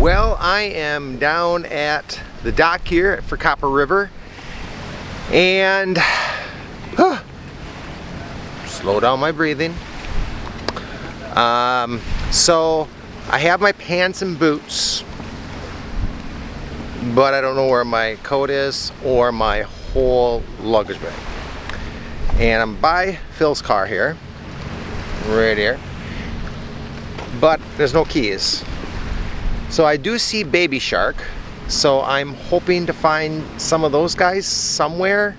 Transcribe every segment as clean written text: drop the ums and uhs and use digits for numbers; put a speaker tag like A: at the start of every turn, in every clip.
A: Well, I am down at the dock here for Copper River, and slow down my breathing. So I have my pants and boots, but I don't know where my coat is or my whole luggage bag. And I'm by Phil's car here, right here, but there's no keys. So I do see Baby Shark, so I'm hoping to find some of those guys somewhere,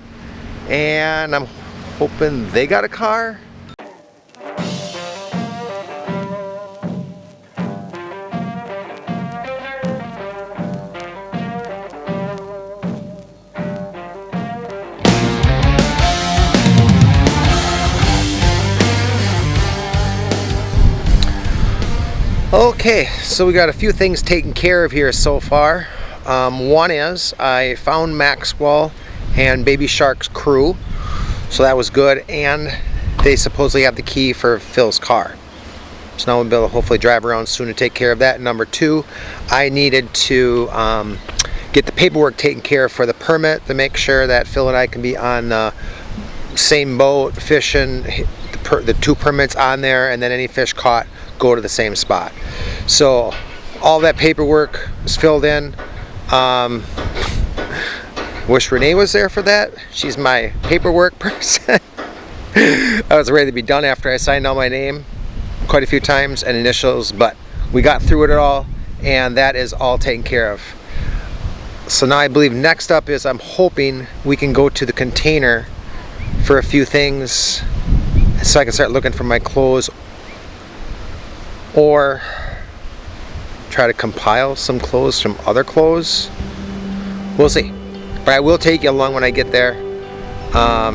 A: and I'm hoping they got a car. Okay, so we got a few things taken care of here so far. One is I found Maxwell and Baby Shark's crew, so that was good, and they supposedly have the key for Phil's car. So now we'll be able to hopefully drive around soon to take care of that. Number two, I needed to get the paperwork taken care of for the permit to make sure that Phil and I can be on the same boat fishing, the two permits on there, and then any fish caught go to the same spot. So all that paperwork is filled in. Wish Renee was there for that. She's my paperwork person. I was ready to be done after I signed all my name quite a few times and initials, but we got through it all, and that is all taken care of. So now I believe next up is I'm hoping we can go to the container for a few things so I can start looking for my clothes, or try to compile some clothes from other clothes. We'll see. But I will take you along when I get there. I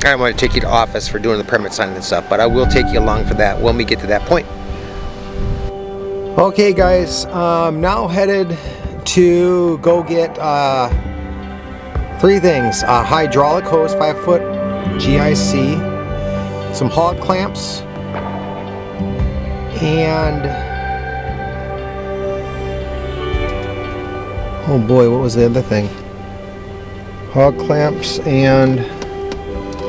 A: don't want to take you to office for doing the permit signing and stuff, but I will take you along for that when we get to that point. Okay guys, now headed to go get three things. A hydraulic hose, 5-foot GIC, some hog clamps, and oh boy, what was the other thing? Hog clamps, and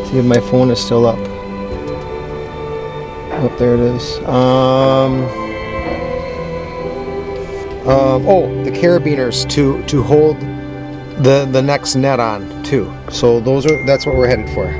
A: see if my phone is still up. Oh, there it is. Oh, the carabiners to hold the next net on too. So that's what we're headed for.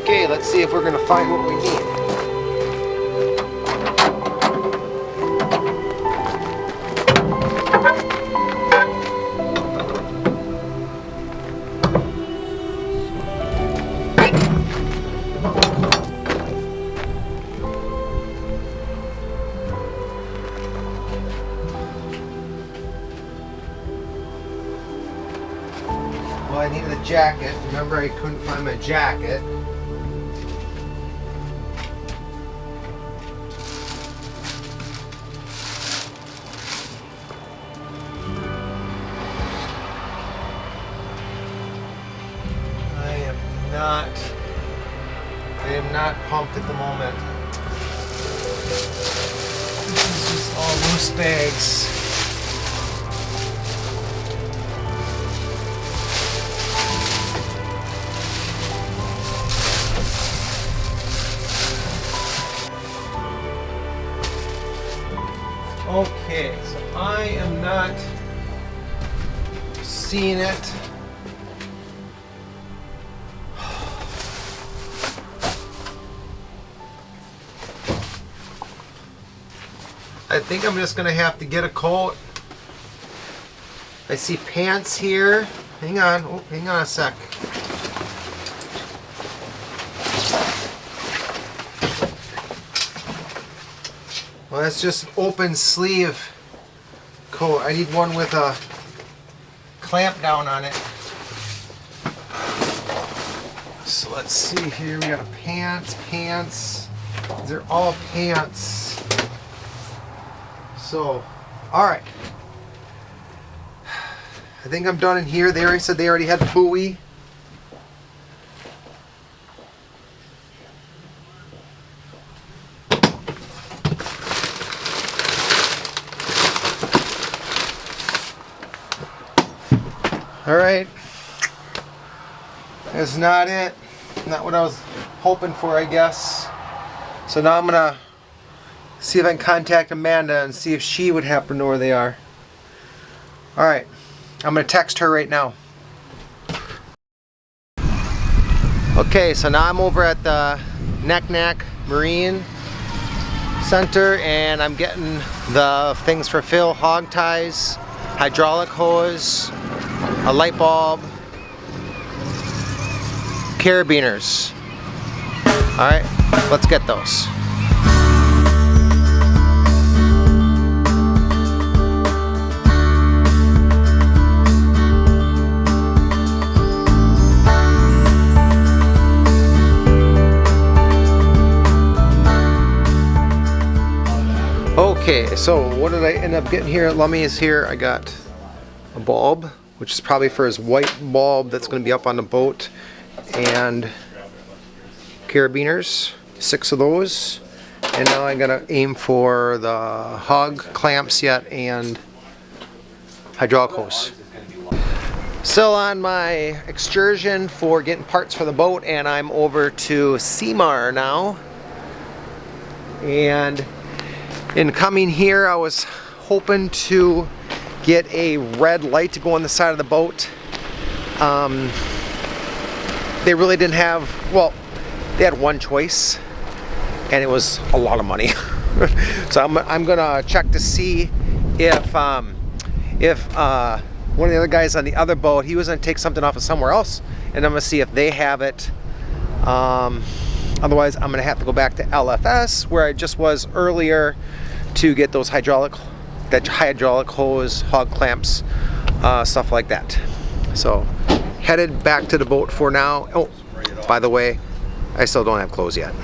A: Okay, let's see if we're going to find what we need. Well, I needed a jacket. Remember, I couldn't find my jacket. I am not pumped at the moment. This is just all loose bags. Okay, so I am not seeing it. I think I'm just gonna have to get a coat. I see pants here. Hang on, oh, hang on a sec. Well, that's just an open sleeve coat. I need one with a clamp down on it. So let's see here, we got a pants. They're all pants. So, all right. I think I'm done in here. They already said they already had the buoy. All right. That's not it. Not what I was hoping for, I guess. So now I'm gonna see if I can contact Amanda and see if she would happen to know where they are. All right. I'm gonna text her right now. Okay, so now I'm over at the Knack Marine Center and I'm getting the things for Phil: hog ties, hydraulic hose, a light bulb, carabiners. All right, let's get those. Okay, so what did I end up getting here at Lummy's here? I got a bulb, which is probably for his white bulb that's going to be up on the boat, and carabiners, 6 of those. And now I'm going to aim for the hog clamps yet and hydraulic hose. Still on my excursion for getting parts for the boat, and I'm over to Seamar now. And in coming here, I was hoping to get a red light to go on the side of the boat. They really didn't have, well, they had one choice, and it was a lot of money. So I'm gonna check to see if one of the other guys on the other boat, he was gonna take something off of somewhere else, and I'm gonna see if they have it. Otherwise, I'm gonna have to go back to LFS where I just was earlier to get those hydraulic hose, hog clamps, stuff like that. So headed back to the boat for now. Oh, by the way, I still don't have clothes yet.